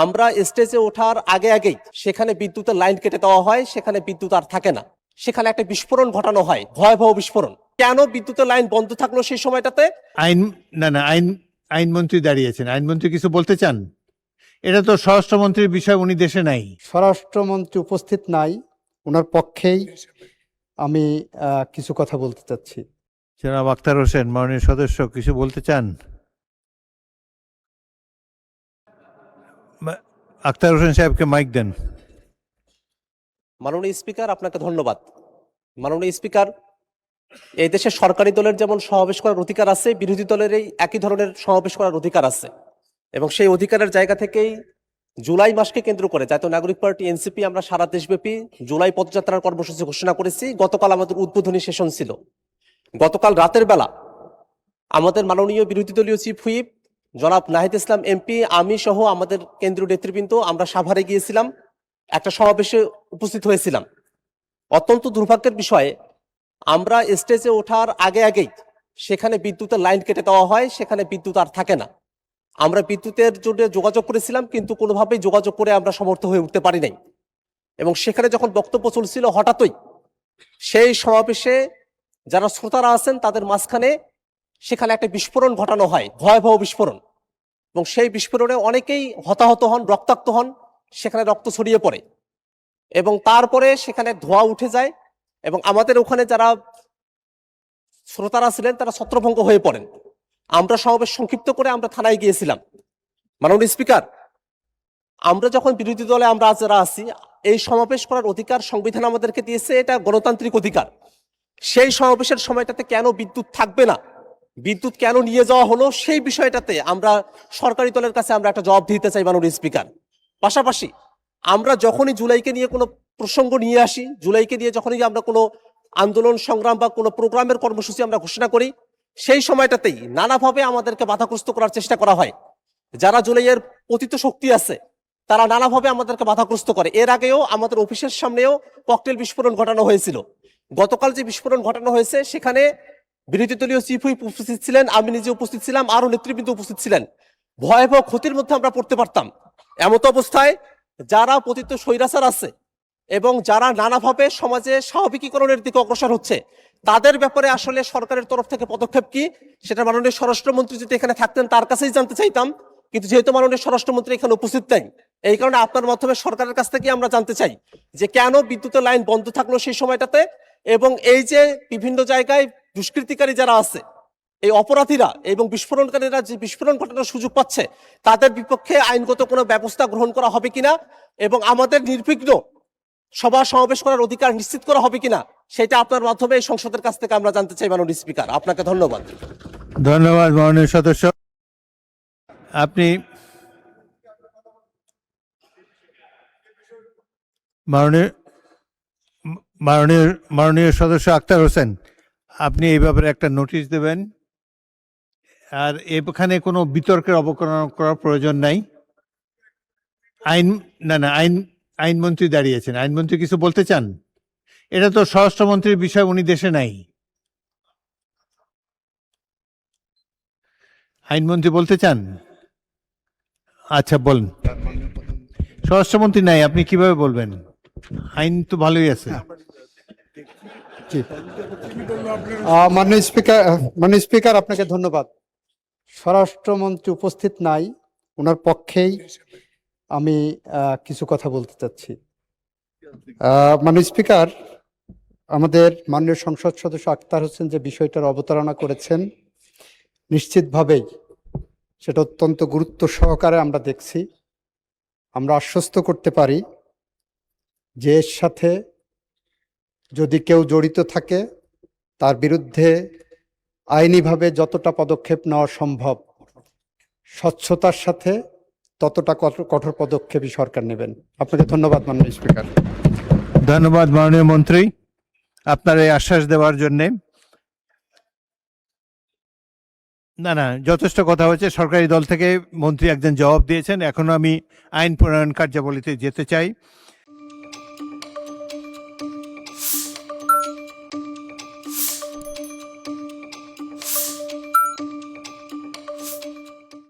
আমরা স্টেজে ওঠার আগে আগেই সেখানে বিদ্যুতের লাইন কেটে দেওয়া হয়, সেখানে বিদ্যুৎ আর থাকে না, সেখানে একটা বিস্ফোরণ ঘটানো হয়, ভয়াবহ বিস্ফোরণ। কেন বিদ্যুতের লাইন বন্ধ থাকলো সেই সময়টাতে? আইনমন্ত্রী দাঁড়িয়েছেন, আইনমন্ত্রী কিছু বলতে চান? এটা তো স্বরাষ্ট্রমন্ত্রীর বিষয়, উনি দেশে নাই। স্বরাষ্ট্রমন্ত্রী উপস্থিত নাই, ওনার পক্ষেই আমি কিছু কথা বলতে চাচ্ছি। জনাব আখতার হোসেন, মাননীয় সদস্য, কিছু বলতে চান? আখতার হোসেন সাহেবকে মাইক দেন। মাননীয় স্পিকার, আপনাকে ধন্যবাদ। মাননীয় স্পিকার, এই দেশের সরকারি দলের যেমন সমাবেশ করার অধিকার আছে, বিরোধী দলের এই একই ধরনের সমাবেশ করার অধিকার আছে, এবং সেই অধিকারের জায়গা থেকেই জুলাই মাসকে কেন্দ্র করে জাতীয় নাগরিক পার্টি এনসিপি আমরা সারা দেশব্যাপী জুলাই পদযাত্রার কর্মসূচি ঘোষণা করেছি। গতকাল আমাদের উদ্বোধনী সেশন ছিল। গতকাল রাতের বেলা আমাদের মাননীয় বিরোধী দলীয় চিফ হুইপ জনাব নাহিদ ইসলাম এমপি, আমি সহ আমাদের কেন্দ্রীয় নেতৃবৃন্দ আমরা সাভারে গিয়েছিলাম, একটা সমাবেশে উপস্থিত হয়েছিলাম। অত্যন্ত দুর্ভাগ্যের বিষয়ে আমরা স্টেজে ওঠার আগে আগেই সেখানে বিদ্যুতের লাইন কেটে দেওয়া হয়, সেখানে বিদ্যুৎ আর থাকে না। আমরা বিদ্যুতের জন্য যোগাযোগ করেছিলাম, কিন্তু কোনোভাবেই যোগাযোগ করে আমরা সমর্থ হয়ে উঠতে পারি নাই। এবং সেখানে যখন বক্তব্য চলছিল, হঠাৎই সেই সমাবেশে যারা শ্রোতারা আছেন তাদের মাঝখানে সেখানে একটা বিস্ফোরণ ঘটানো হয়, ভয়াবহ বিস্ফোরণ। এবং সেই বিস্ফোরণে অনেকেই হতাহত হন, রক্তাক্ত হন, সেখানে রক্ত ছড়িয়ে পড়ে এবং তারপরে সেখানে ধোঁয়া উঠে যায় এবং আমাদের ওখানে যারা শ্রোতারা ছিলেন তারা ছত্রভঙ্গ হয়ে পড়েন। আমরা সমাবেশ সংক্ষিপ্ত করে আমরা থানায় গিয়েছিলাম। মাননীয় স্পিকার, আমরা যখন বিরোধী দলে আমরা যারা আছি, এই সমাবেশ করার অধিকার সংবিধান আমাদেরকে দিয়েছে, এটা গণতান্ত্রিক অধিকার। সেই সমাবেশের সময়টাতে কেন বিদ্যুৎ থাকবে না, বিদ্যুৎ কেন নিয়ে যাওয়া হলো, সেই বিষয়টাতে আমরা সরকারি দলের কাছে আমরা একটা জবাব দিতে চাই মাননীয় স্পিকার। পাশাপাশি আমরা যখনই জুলাইকে নিয়ে কোনো প্রসঙ্গ নিয়ে আসি, জুলাইকে নিয়ে যখনই আমরা কোনো আন্দোলন সংগ্রাম বা কোনো প্রোগ্রামের কর্মসূচি আমরা ঘোষণা করি, সেই সময়টাতেই নানাভাবে আমাদেরকে বাধাগ্রস্ত করার চেষ্টা করা হয়। যারা জুলাইয়ের পতিত শক্তি আছে তারা নানাভাবে আমাদেরকে বাধাগ্রস্ত করে। এর আগেও আমাদের অফিসের সামনেও ককটেল বিস্ফোরণ ঘটানো হয়েছিল। গতকাল যে বিস্ফোরণ ঘটানো হয়েছে সেখানে বিরোধী দলীয় চিফ হুইপ উপস্থিত ছিলেন, আমি নিজে উপস্থিত ছিলাম, আরো নেতৃবৃন্দ উপস্থিত ছিলেন। ভয়াবহ ক্ষতির মধ্যে আমরা পড়তে পারতাম। এমত অবস্থায় যারা পতিত স্বৈরাচার আছে এবং যারা নানাভাবে সমাজে স্বাভাবিকীকরণের দিকে অগ্রসর হচ্ছে, তাদের ব্যাপারে আসলে সরকারের তরফ থেকে পদক্ষেপ কি, সেটা মাননীয় স্বরাষ্ট্রমন্ত্রী যদি এখানে থাকতেন তার কাছেই জানতে চাইতাম। কিন্তু যেহেতু মাননীয় স্বরাষ্ট্রমন্ত্রী এখানে উপস্থিত নেই, এই কারণে আপনার মাধ্যমে সরকারের কাছ থেকে আমরা জানতে চাই যে কেন বিদ্যুতের লাইন বন্ধ থাকলো সেই সময়টাতে, এবং এই যে বিভিন্ন জায়গায় দুষ্কৃতিকারী যারা আছে, এই অপরাধীরা এবং বিস্ফোরণকারীরা যে বিস্ফোরণ ঘটানোর সুযোগ পাচ্ছে, তাদের বিপক্ষে আইনগত কোনো ব্যবস্থা গ্রহণ করা হবে কিনা এবং আমাদের নির্বিঘ্ন সভা সমাবেশ করার অধিকার নিশ্চিত করা হবে কিনা, সেটা আপনার মাধ্যমে এই সংসদের কাছ থেকে আমরা জানতে চাই মাননীয় স্পিকার। আপনাকে ধন্যবাদ। ধন্যবাদ মাননীয় সদস্য। আপনি মাননীয় সদস্য আখতার হোসেন, আপনি এই ব্যাপারে একটা নোটিশ দেবেন। আর এখানে কোনো বিতর্কের অবকলন করার প্রয়োজন নাই। আইনমন্ত্রী দাঁড়িয়েছেন, আইনমন্ত্রী কিছু বলতে চান? এটা তো স্বরাষ্ট্রমন্ত্রীর বিষয়, উনি দেশে নাই। আইনমন্ত্রী বলতে চান? আচ্ছা বলুন। স্বরাষ্ট্রমন্ত্রী নাই, আপনি কিভাবে বলবেন? আইন তো ভালোই আছে। মাননীয় স্পিকার, আপনাকে ধন্যবাদ। স্বরাষ্ট্রমন্ত্রী উপস্থিত নাই, ওনার পক্ষেই আমি কিছু কথা বলতে চাচ্ছি। মাননীয় স্পিকার, আমাদের মাননীয় সংসদ সদস্য আখতার হোসেন যে বিষয়টার অবতারণা করেছেন, নিশ্চিতভাবেই সেটা অত্যন্ত গুরুত্ব সহকারে আমরা দেখছি। আমরা আশ্বস্ত করতে পারি যে এর সাথে যদি কেউ জড়িত থাকে তার বিরুদ্ধে আইনিভাবে যতটা পদক্ষেপ নেওয়া সম্ভব, স্বচ্ছতার সাথে ততটা কঠোর পদক্ষেপই সরকার নেবেন। আপনাকে ধন্যবাদ মাননীয় স্পিকার। ধন্যবাদ মাননীয় মন্ত্রী আপনার এই আশ্বাস দেওয়ার জন্যে। না, যথেষ্ট কথা হয়েছে। সরকারি দল থেকে মন্ত্রী একজন জবাব দিয়েছেন। এখনো আমি আইন প্রণয়ন কার্যাবলীতে যেতে চাই।